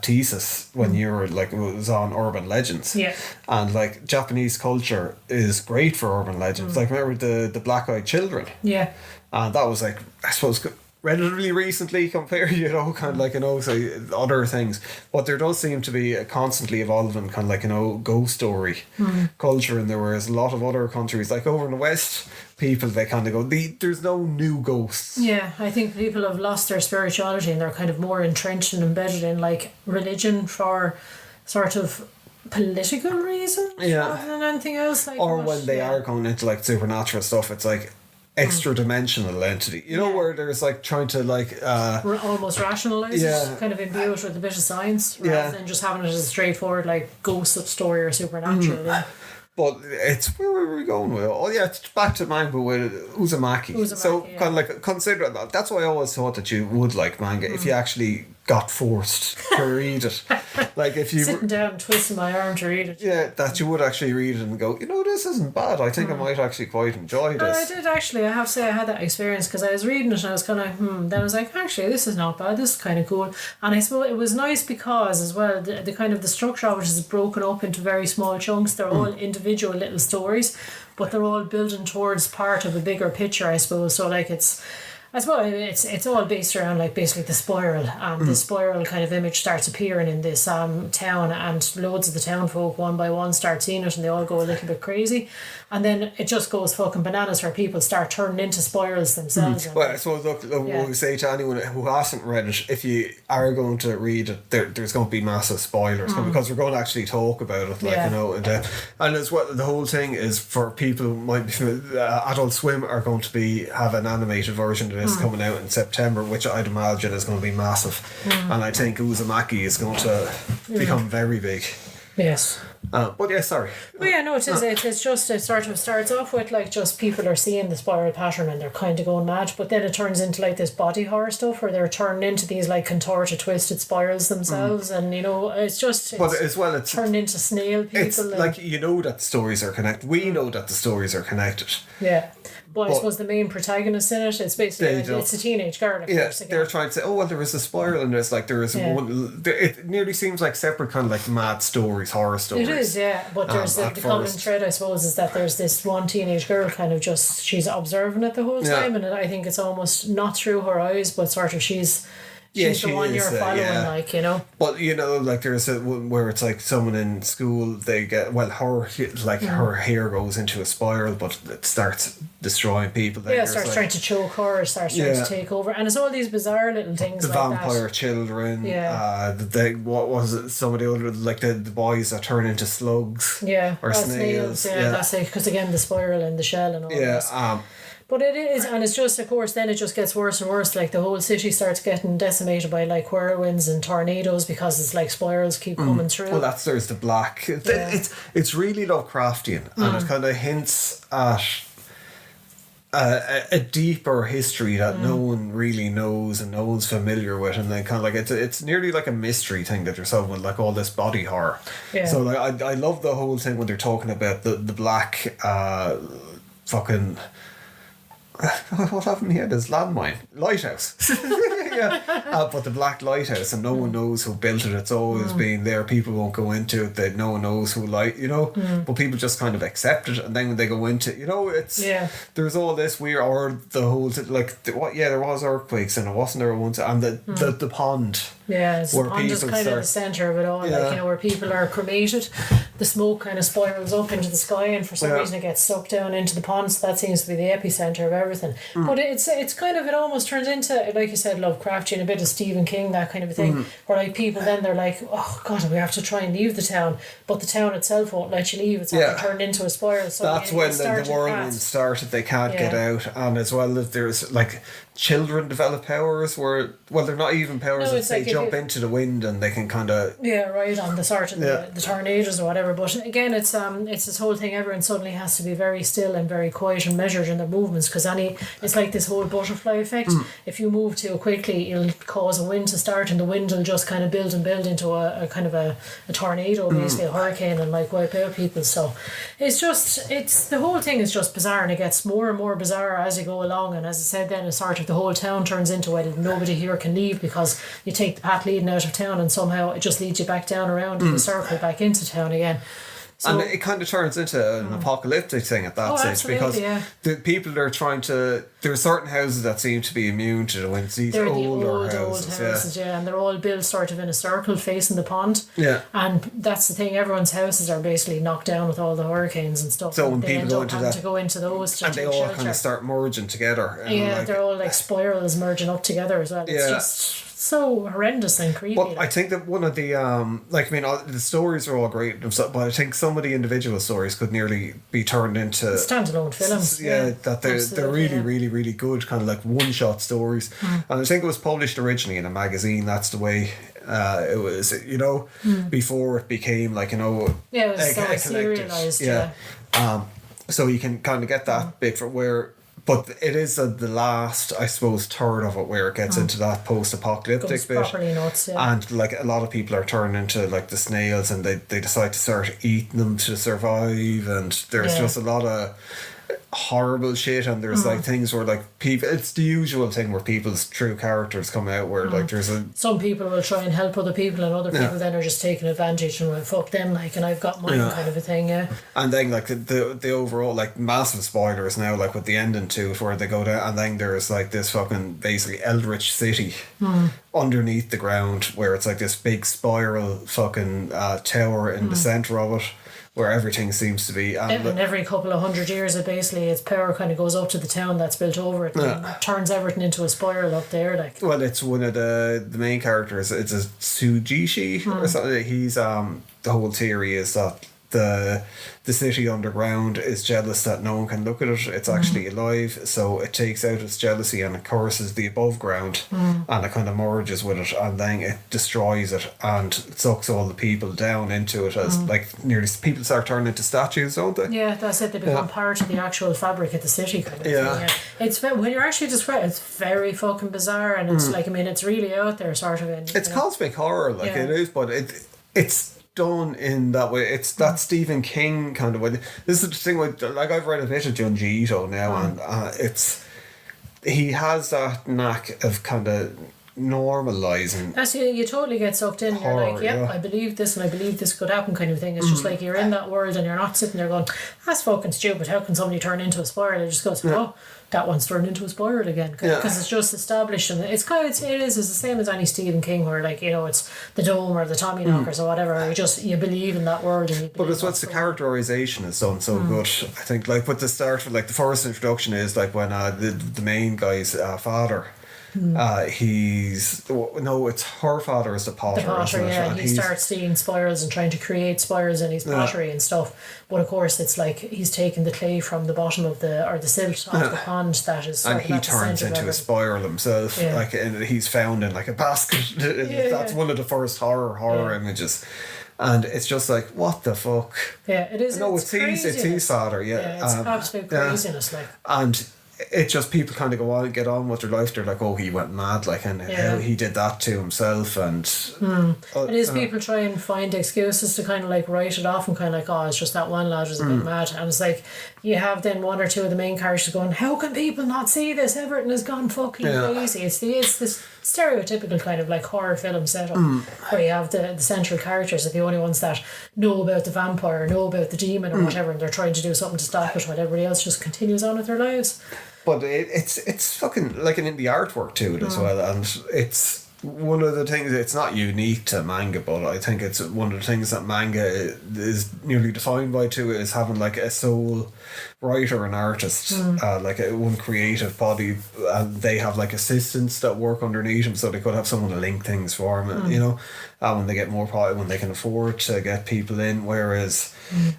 thesis when you were like, it was on urban legends. Yeah. And like Japanese culture is great for urban legends. Like remember the black-eyed children. Yeah. And that was like, I suppose, relatively recently compared, you know, kind of like, you know, say other things. But there does seem to be a constantly evolving kind of like, you know, ghost story culture in there, whereas a lot of other countries, like over in the West, people, they kind of go, there's no new ghosts. Yeah, I think people have lost their spirituality and they're kind of more entrenched and embedded in like religion for sort of political reasons rather than anything else. Like, or when they are going into like supernatural stuff, it's like extra dimensional entity, you know, where there's like trying to like almost rationalize it, kind of imbue it with a bit of science rather than just having it as a straightforward like ghost story or supernatural. But it's, where were we going with it? Oh yeah, it's back to manga with Uzumaki. So kind of like, consider that. That's why I always thought that you would like manga if you actually got forced to read it. Like if you sitting down and twisting my arm to read it. Yeah, that you would actually read it and go, you know, this isn't bad. I think I might actually quite enjoy this. I did actually. I have to say I had that experience, because I was reading it and I was kind of then I was like, actually this is not bad. This is kind of cool. And I suppose it was nice because as well the kind of the structure of it is broken up into very small chunks. They're all individual little stories, but they're all building towards part of a bigger picture, I suppose. So like I suppose it's all based around like basically the spiral. The spiral kind of image starts appearing in this town, and loads of the town folk one by one start seeing it, and they all go a little bit crazy, and then it just goes fucking bananas where people start turning into spirals themselves. Well, I suppose look, what we say to anyone who hasn't read it, if you are going to read it, there's going to be massive spoilers because we're going to actually talk about it, like you know, and as well, the whole thing is for people who might be familiar, Adult Swim are going to have an animated version of this coming out in September, which I'd imagine is going to be massive. And I think Uzumaki is going to become very big. Yes. But yeah, sorry. Well, yeah, no, it is. It's just, it sort of starts off with like just people are seeing the spiral pattern and they're kind of going mad, but then it turns into like this body horror stuff where they're turning into these like contorted, twisted spirals themselves, and you know, it's But as well, it's turned into snail people. It's like, you know that the stories are connected. We know that the stories are connected. Yeah. But I suppose the main protagonist in it, it's basically it's a teenage girl. They're trying to say, oh well, there was a spiral and there's one. It nearly seems like separate kind of like mad stories, horror stories. It is, yeah. But there's the common thread, I suppose, is that there's this one teenage girl kind of just, she's observing it the whole time, and I think it's almost not through her eyes, but sort of she's the one you're following, like, you know. But you know, like there's a one where it's like someone in school, they get her hair goes into a spiral, but it starts destroying people. Then starts trying to choke her, starts trying to take over, and it's all these bizarre little things. The like vampire that. Children. Yeah. What was it? Some of the other, like the boys that turn into slugs. Yeah. Or snails. Yeah, that's it. Because again, the spiral and the shell and all this. But it is, and it's just, of course, then it just gets worse and worse. Like the whole city starts getting decimated by like whirlwinds and tornadoes because it's like spirals keep coming through. Well, there's the black. It's really Lovecraftian, and it kind of hints at a deeper history that no one really knows and no one's familiar with, and then kind of like it's nearly like a mystery thing that you're solving with, like all this body horror. Yeah. So like I love the whole thing when they're talking about the black fucking. What happened here? There's landmine lighthouse. But the black lighthouse, and no one knows who built it. It's always been there. People won't go into it. That no one knows who but people just kind of accept it, and then when they go into it's there's all this weird, or the whole there was earthquakes, and it wasn't there once, and the pond. Yeah, the pond is kind of the centre of it all, like, you know, where people are cremated, the smoke kind of spirals up into the sky, and for some reason it gets sucked down into the pond, so that seems to be the epicentre of everything. But it's kind of, it almost turns into, like you said, Lovecraftian, a bit of Stephen King, that kind of a thing, where like people then they're like, oh god, we have to try and leave the town, but the town itself won't let you leave, it's all turned into a spiral. So that's when the whirlwind started, they can't get out, and as well as there's like children develop powers where, well, they're not even powers, that they jump into the wind and they can kind of right on the sort of the tornadoes or whatever. But again, it's this whole thing, everyone suddenly has to be very still and very quiet and measured in their movements, because it's like this whole butterfly effect. If you move too quickly, it'll cause a wind to start, and the wind will just kind of build and build into a kind of a tornado, basically a hurricane, and like wipe out people. So it's the whole thing is just bizarre, and it gets more and more bizarre as you go along. And as I said, then it's sort of the whole town turns into, well, nobody here can leave, because you take the path leading out of town and somehow it just leads you back down around in a circle back into town again. So, and it kind of turns into an apocalyptic thing at that stage, because the people are trying to. There are certain houses that seem to be immune to the winds. These old houses, and they're all built sort of in a circle facing the pond. Yeah, and that's the thing. Everyone's houses are basically knocked down with all the hurricanes and stuff. So when they people end go up into having that, to go into those, to and they all kind of start merging together. And they're all like spirals merging up together as well. It's just so horrendous and creepy. But I think that one of the the stories are all great and stuff, but I think some of the individual stories could nearly be turned into standalone films. That they're really really good, kind of like one shot stories. And I think it was published originally in a magazine. That's the way it was, before it became like, it was so serialized. So you can kind of get that bit from where. But it is the last, I suppose, third of it where it gets into that post-apocalyptic bit. Properly nuts, and like a lot of people are turning into like the snails, and they decide to start eating them to survive, and there's just a lot of horrible shit, and there's like things where like people, it's the usual thing where people's true characters come out where like there's some people will try and help other people, and other people then are just taking advantage and fuck them, like, and I've got mine kind of a thing. And then like the overall, like, massive spoilers now, like with the ending to it where they go down, and then there's like this fucking basically eldritch city underneath the ground where it's like this big spiral fucking tower in the centre of it, where everything seems to be, and every couple of 100 years it basically, its power kind of goes up to the town that's built over it, and turns everything into a spiral up there, like. Well, it's one of the main characters, it's a Tsujishi or something. He's the whole theory is that the city underground is jealous that no one can look at it. It's actually alive, so it takes out its jealousy and it curses the above ground, and it kind of merges with it, and then it destroys it and sucks all the people down into it as like nearly people start turning into statues, don't they? Yeah, that's it. They become part of the actual fabric of the city, kind of thing. Yeah. It's when you're actually describing, it's very fucking bizarre, and it's like, I mean, it's really out there, sort of. It's cosmic horror, like it is, but it's done in that way. It's that Stephen King kind of way. This is the thing with, like, I've read a bit of Junji Ito now, and he has that knack of kind of normalizing. That's you totally get sucked in. Horror, you're like, yeah, I believe this and I believe this could happen, kind of thing. It's just like you're in that world and you're not sitting there going, that's fucking stupid. How can somebody turn into a spiral? It just goes, oh, that one's turned into a spiral again, because it's just established, and it's the same as any Stephen King, where, like, you know, it's the Dome or the Tommyknockers or whatever. You believe in that world, and but it's what's the characterization is done so good. I think, like, with the start, like the first introduction is like when the main guy's father. It's her father is the potter. The potter, and he starts seeing spirals and trying to create spirals in his pottery and stuff. But of course, it's like he's taking the clay from the bottom of the silt off the pond that is. And he turns into a spiral himself, like, and he's found in like a basket. That's one of the first horror images. And it's just like, what the fuck? Yeah, it is. No, it's his father. Yeah, it's absolute craziness, like. And it's just people kind of go on and get on with their life. They're like, oh, he went mad, like, and how he did that to himself, and it is people try and find excuses to kind of like write it off and kind of like, oh, it's just that one lad was a bit mad, and it's like you have then one or two of the main characters going, how can people not see this? Everton has gone fucking crazy. It's this stereotypical kind of like horror film setup where you have the central characters are the only ones that know about the vampire, know about the demon or whatever, and they're trying to do something to stop it while everybody else just continues on with their lives. But it's fucking like in the artwork to it as well, and it's one of the things. It's not unique to manga, but I think it's one of the things that manga is nearly defined by too, is having like a sole writer and artist, like one creative body, and they have like assistants that work underneath them, so they could have someone to link things for them, you know, when they get more product, when they can afford to get people in. Whereas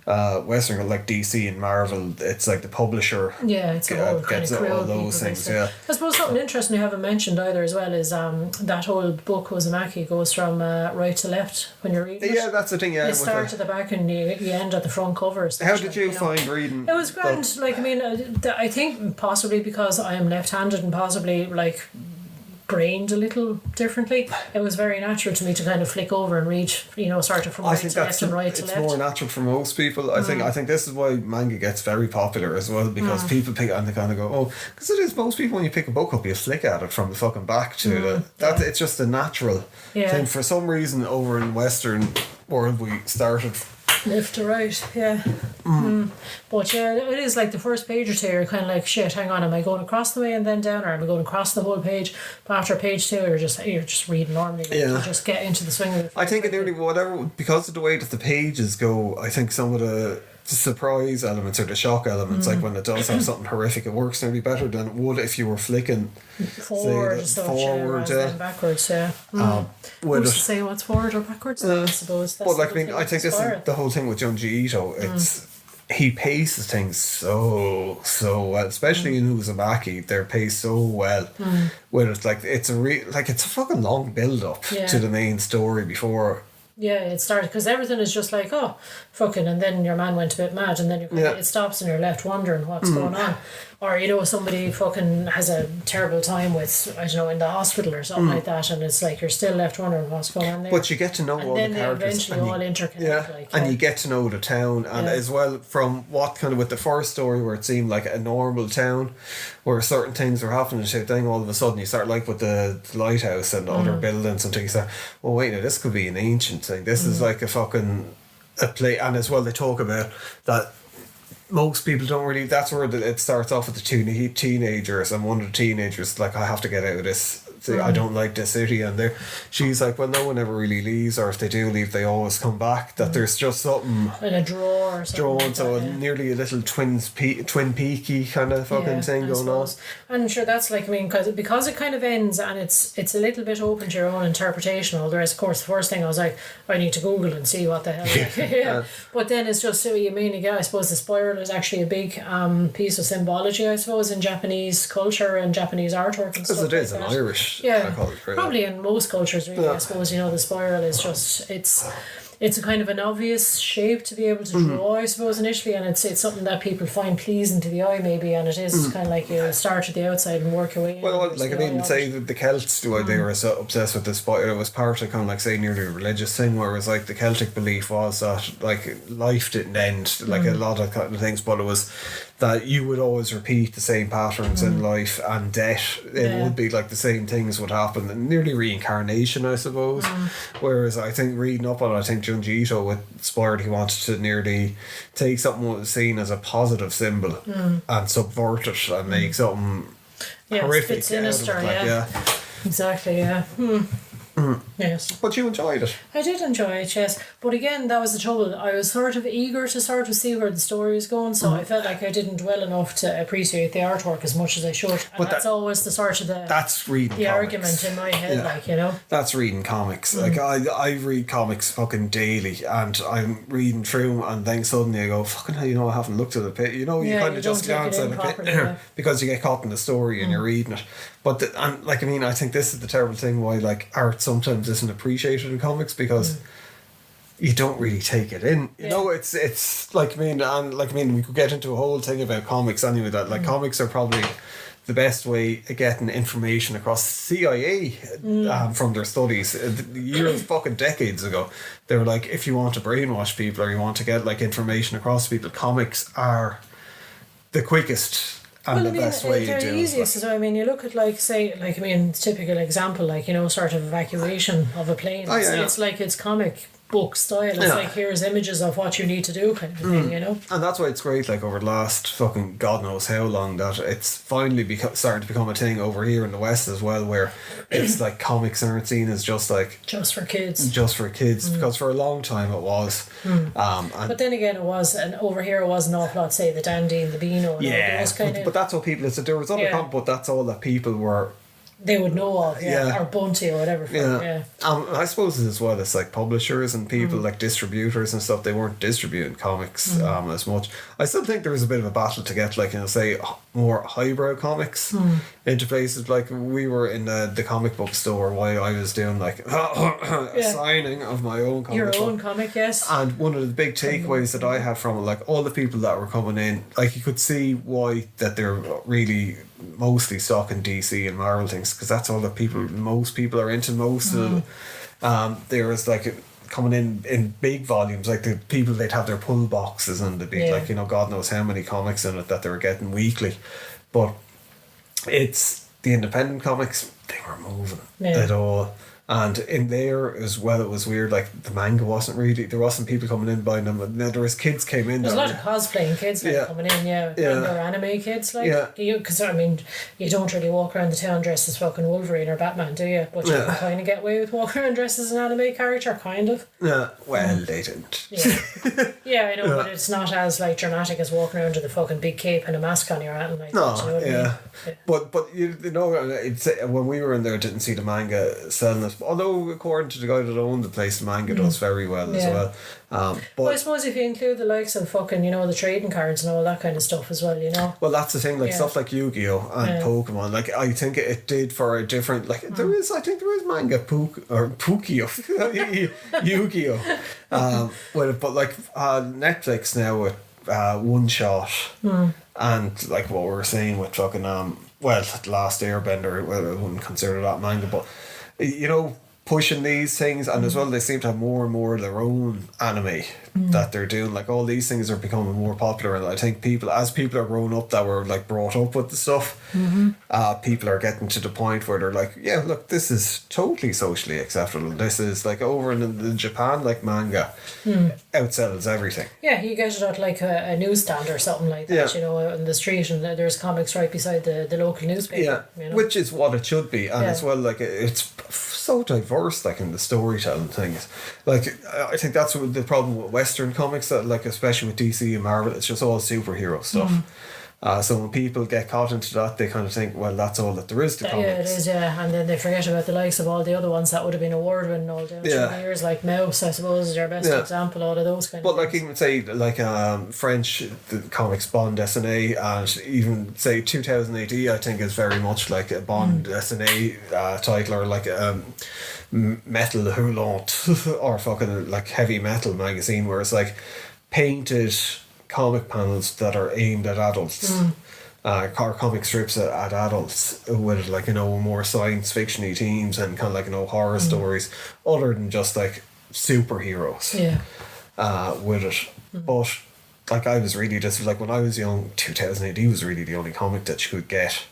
Western, like DC and Marvel, it's like the publisher it's a whole gets kind of all those things. I suppose something interesting you haven't mentioned either as well is that whole book Uzumaki goes from right to left when you're reading it. That's the thing. You start at the back and you end at the front cover. How did you find reading? It was grand. Like, I mean, I think possibly because I am left-handed and possibly like brained a little differently, it was very natural to me to kind of flick over and read, you know, sort of from right to left and right to left. It's more natural for most people. I think this is why manga gets very popular as well, because people pick it and they kind of go, oh, because it is, most people when you pick a book up you flick at it from the fucking back to it's just a natural thing. For some reason over in Western world we started left to right, but it is like the first page or two you're kind of like, shit, hang on, am I going across the way and then down, or am I going across the whole page? But after page two you're just reading normally, like, you just get into the swing of it. I think it nearly, whatever, because of the way that the pages go, I think some of the surprise elements or the shock elements, like when it does have something horrific, it works nearly better than it would if you were flicking forward and backwards. Who's to say what's forward or backwards? I suppose. That's, but like, I mean, I think this is the whole thing with Junji Ito. It's he paces things so well, especially in Uzumaki. They're paced so well. Where it's like it's a fucking long build up to the main story before. Yeah, it started because everything is just like, oh, fucking, and then your man went a bit mad, and then it stops and you're left wondering what's going on. Or, you know, somebody fucking has a terrible time with, I don't know, in the hospital or something like that, and it's like you're still left wondering what's going on there. But you get to know all the characters. And then they eventually all interconnect. And you get to know the town, and as well from what kind of with the first story where it seemed like a normal town, where certain things were happening, then all of a sudden you start like with the lighthouse and other buildings and things like, oh wait, now this could be an ancient thing. This is like a play, and as well they talk about that. Most people don't really. That's where it starts off with the two teenagers, and one of the teenagers like, I have to get out of this say I don't like this city, and she's like, well, no one ever really leaves, or if they do leave, they always come back. That there's just something in a drawer or something. drawn, so nearly a little Twin Peaky kind of fucking thing going on. And sure, that's like, I mean, because it kind of ends and it's a little bit open to your own interpretation. All the rest, of course, the first thing I was like, I need to Google and see what the hell. But then it's just so you mainly get, I suppose, the spiral is actually a big piece of symbology, I suppose, in Japanese culture and Japanese artwork and stuff. As it is like in that. Irish. Probably in most cultures, really. I suppose, you know, the spiral is just it's a kind of an obvious shape to be able to draw, I suppose, initially, and it's something that people find pleasing to the eye, maybe, and it is kind of like you start at the outside and work your way in. Well, like, I mean, say the Celts, they were so obsessed with the spiral. It was part of kind of like, say, nearly a religious thing, where it was like the Celtic belief was that, like, life didn't end, like a lot of kind of things, but it was that you would always repeat the same patterns in life, and death, it would be like the same things would happen, and nearly reincarnation, I suppose. Whereas I think reading up on it, I think Junji Ito with Spiral, he wanted to nearly take something that was seen as a positive symbol and subvert it and make something horrific, sinister, exactly, Yes. But you enjoyed it. I did enjoy it, yes. But again, that was the trouble. I was sort of eager to sort of see where the story was going, so I felt like I didn't dwell enough to appreciate the artwork as much as I should. And but that's always the sort of that's reading the comics. argument in my head, like, you know. That's reading comics. Like I read comics fucking daily, and I'm reading through, and then suddenly I go, fucking hell, you know, I haven't looked at the page. You know, you kind of just glance at it because you get caught in the story and you're reading it. But and like, I mean, I think this is the terrible thing why like art sometimes isn't appreciated in comics, because you don't really take it in. You know, it's like, I mean, we could get into a whole thing about comics anyway, that like comics are probably the best way of getting information across. CIA from their studies years fucking decades ago, they were like, if you want to brainwash people or you want to get like information across people, comics are the quickest and the best way to do it. They're easiest. So I mean, you look at like, say, like, I mean, typical example, like, you know, sort of evacuation of a plane. It's like it's comic book style. It's like, here's images of what you need to do, kind of thing, you know. And that's why it's great, like, over the last fucking God knows how long, that it's finally starting to become a thing over here in the West as well, where it's like comics aren't seen as just like just for kids, because for a long time it was. But then again, it was, and over here it was an awful lot, say the Dandy and the Beano, and but that's what people, there was other but that's all that people were, they would know of, or Bunty or whatever. I suppose as well, it's like publishers and people like distributors and stuff, they weren't distributing comics as much. I still think there was a bit of a battle to get, like, you know, say more highbrow comics into places. Like, we were in the comic book store while I was doing like a signing of my own comic. Your own comic, yes. And one of the big takeaways that I had from it, like, all the people that were coming in, like, you could see why that they're really mostly stocking DC and Marvel things, because that's all that most people are into. Most of there was like coming in big volumes, like the people, they'd have their pull boxes and they'd be like, you know, God knows how many comics in it that they were getting weekly. But it's the independent comics, they were moving at all. And in there as well, it was weird, like the manga wasn't really, there wasn't people coming in buying them. There was kids came in. There's a lot of cosplaying kids coming in, and they're anime kids, like, because I mean, you don't really walk around the town dressed as fucking Wolverine or Batman, do you? But you can kind of get away with walking around dressed as an anime character, kind of. Yeah, well, they didn't. I know, but it's not as like dramatic as walking around with a fucking big cape and a mask on your hand, like that, you know what I mean? But you know, it's, when we were in there, I didn't see the manga selling it. Although, according to the guy that owned the place, the manga does very well as well. But I suppose if you include the likes of fucking, you know, the trading cards and all that kind of stuff as well, you know. Well, that's the thing, like stuff like Yu-Gi-Oh and Pokemon. Like, I think it did for a different, like, there is manga Pukio, Yu-Gi-Oh. But like Netflix now with One Shot and like what we were saying with fucking Last Airbender, well, I wouldn't consider that manga, but you know, pushing these things, and as well they seem to have more and more of their own anime that they're doing. Like all these things are becoming more popular, and I think as people are growing up that were like brought up with the stuff, people are getting to the point where they're like, yeah, look, this is totally socially acceptable. This is like over in Japan, like manga outsells everything. Yeah, you get it at like a newsstand or something like that, you know, out in the street, and there's comics right beside the local newspaper. Yeah, you know? which is what it should be, and as well, like it's so diverse, like in the storytelling things. Like I think that's what the problem with Western comics, that like especially with DC and Marvel, it's just all superhero stuff. So when people get caught into that, they kind of think, well, that's all that there is to comics. Yeah, it is, yeah. And then they forget about the likes of all the other ones that would have been award-winning all down through the years, like Mouse, I suppose, is our best example, all of those kind of things. But like even say, like French the comics Bond SNA, and even say 2000 AD, I think is very much like a Bond SNA title, or like Metal Hurlant or fucking like Heavy Metal magazine, where it's like painted comic panels that are aimed at adults, or comic strips at adults with like, you know, more science fiction-y themes and kind of like, you know, horror stories other than just like superheroes with it. But like I was really just like when I was young, 2000 AD was really the only comic that you could get,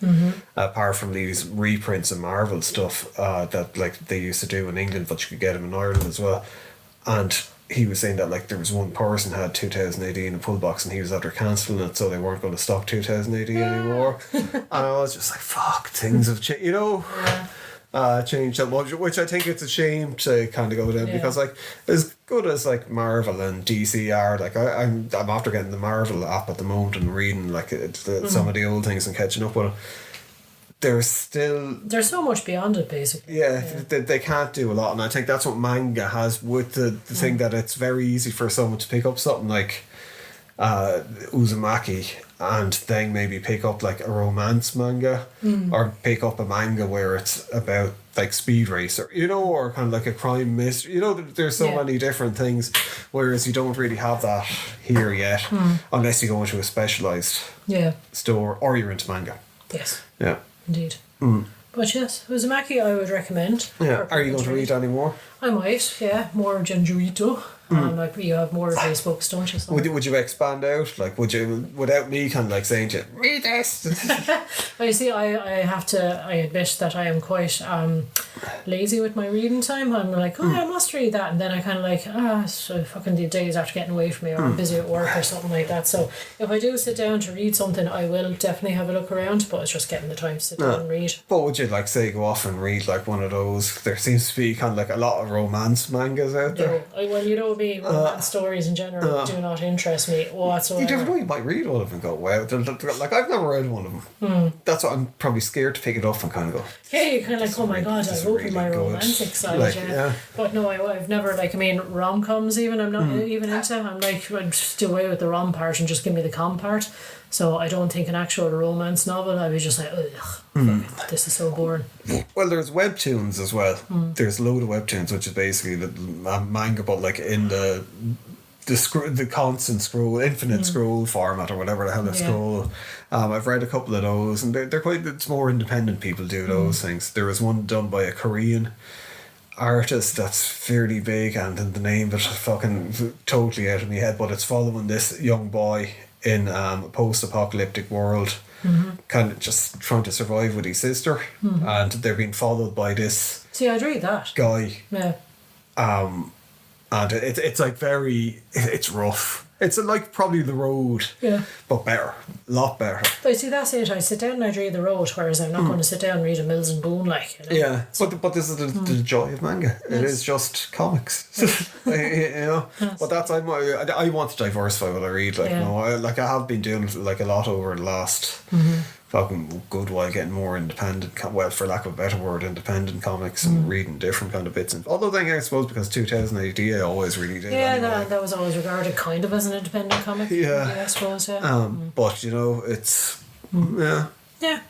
apart from these reprints of Marvel stuff that like they used to do in England, but you could get them in Ireland as well. And he was saying that like there was one person had 2000 AD in a pull box, and he was after cancelling it, so they weren't going to stock 2000 AD anymore. And I was just like, fuck, things have changed, you know. Changed that much, which I think it's a shame to kind of go down, because like as good as like Marvel and DC are, like I'm after getting the Marvel app at the moment and reading like some of the old things and catching up with it. There's so much beyond it, basically. They can't do a lot, and I think that's what manga has with the thing, that it's very easy for someone to pick up something like Uzumaki and then maybe pick up like a romance manga, or pick up a manga where it's about like Speed Racer, you know, or kind of like a crime mystery, you know. There's so many different things, whereas you don't really have that here yet, unless you go into a specialised store or you're into manga. Yes. Yeah. Indeed. But yes, Uzumaki I would recommend. Yeah. Are you going to read any more? I might, yeah. More Junji Ito. Like you have more of his books, don't you? Would you expand out? Like, would you, without me kind of like saying to you, read this? Well, you see, I admit that I am quite lazy with my reading time. I'm like, I must read that, and then I kind of like, so fucking the days after getting away from me, or I'm busy at work or something like that. So if I do sit down to read something, I will definitely have a look around, but it's just getting the time to sit down and read. But would you like say go off and read like one of those? There seems to be kind of like a lot of romance mangas out there. Well, you know me, romance stories in general do not interest me whatsoever. You never know, you might read one of them and go, wow. Like I've never read one of them. That's what I'm probably scared to pick it up and kind of go. Yeah, you're kind of like, oh my god, I open really my romantic side. Like, But no, I've never, like, I mean, rom-coms even, I'm not even into. I'm like, I'd just do away with the rom part and just give me the com part. So I don't think an actual romance novel, I'd be just like, ugh, this is so boring. Well, there's webtoons as well. There's a load of webtoons, which is basically the manga, but like in the constant scroll, infinite scroll format, or whatever the hell they scroll. I've read a couple of those, and they're quite. It's more independent people do those things. There was one done by a Korean artist that's fairly big, and the name of it fucking totally out of my head, but it's following this young boy in a post-apocalyptic world, kind of just trying to survive with his sister, and they're being followed by this. See, I'd read that guy. Yeah. And it's like it's rough. It's like probably The Road, but better, a lot better. But see, that's it. I sit down and I'd read The Road, whereas I'm not going to sit down and read a Mills and Boone, like. You know? Yeah, but this is the joy of manga. It is just comics, you know. But that's I want to diversify what I read. Like, I have been doing like a lot over the last fucking good while, getting more independent. Well, for lack of a better word, independent comics and reading different kind of bits. And although then I suppose because 2000 AD I always really did. Yeah, anyway. that was always regarded kind of as an independent comic. Yeah, I suppose. Yeah. But you know, it's Yeah.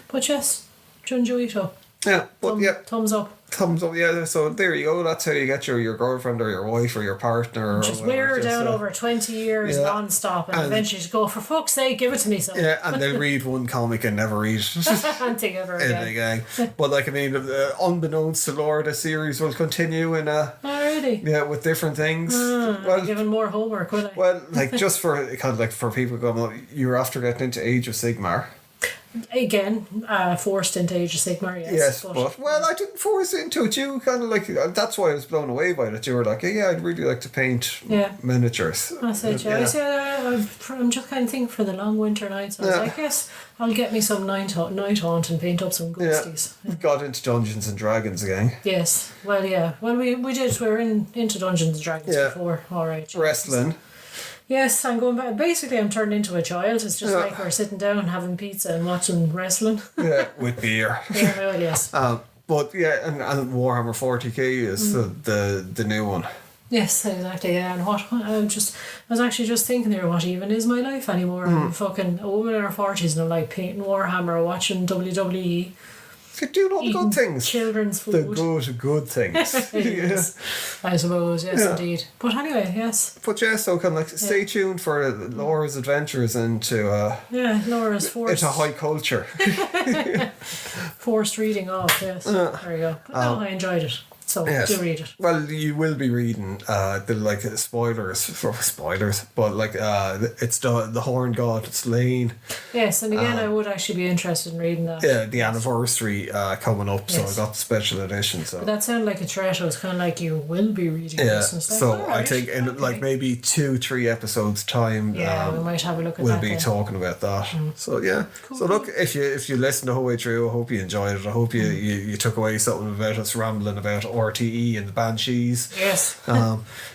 But yes, Junji Ito. Yeah, but Thumbs up. thumbs up. Yeah, so there you go. That's how you get your girlfriend or your wife or your partner. Just or wear whatever. her down over 20 years non-stop, and eventually she'd go, for fuck's sake, give it to me. So yeah, and they'll read one comic and never read and think of her again. But like, I mean, unbeknownst to Laura, the series will continue in already. Yeah, with different things. Well, given more homework, will I? Well, like, just for kind of like for people going, you're after getting into Age of Sigmar. Again, forced into Age of Sigmar, yes. But well, I didn't force into it. You kind of like, that's why I was blown away by it. You were like, yeah, I'd really like to paint miniatures. That's it, yeah. I'm just kind of thinking for the long winter nights. I was like, yes, I'll get me some night haunt and paint up some ghosties. Yeah. Got into Dungeons and Dragons again. Yes. Well, yeah. Well, we did. We were into Dungeons and Dragons before. All right. Wrestling. Yes, I'm going back. Basically, I'm turned into a child. It's just like we're sitting down having pizza and watching wrestling. Yeah, with beer. Yeah, well, yes. But yeah, and Warhammer 40k is the new one. Yes, exactly. Yeah, and I was actually just thinking there, what even is my life anymore? I'm fucking a woman in her 40s and I'm like painting Warhammer, watching WWE. You're doing all the good things. Children's food. The good things. Yes, I suppose, yes, indeed. But anyway, yes. But yeah, so kind of like stay tuned for Laura's adventures into Laura's forced into high culture. Forced reading off, yes. There you go. But no, I enjoyed it. So do read it. Well, you will be reading the spoilers, but like it's the Horn God slain. Yes, and again, I would actually be interested in reading that. Yeah, the anniversary coming up, so I got the special edition. So but that sounded like a threat. It was kind of like you will be reading this. And so right, I think in like maybe 2-3 episodes time, we might have a look at we'll that. We'll be talking about that. So yeah, cool. So look, if you listened the whole way through, I hope you enjoyed it. I hope you took away something about us rambling about RTE and the Banshees. Yes.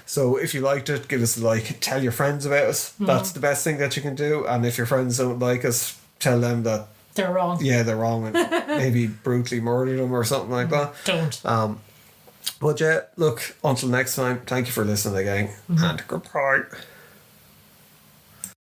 So if you liked it, give us a like. Tell your friends about us. That's the best thing that you can do. And if your friends don't like us, tell them that they're wrong. Yeah, they're wrong, and maybe brutally murder them or something like that. Don't. But yeah, look. Until next time. Thank you for listening again, and goodbye.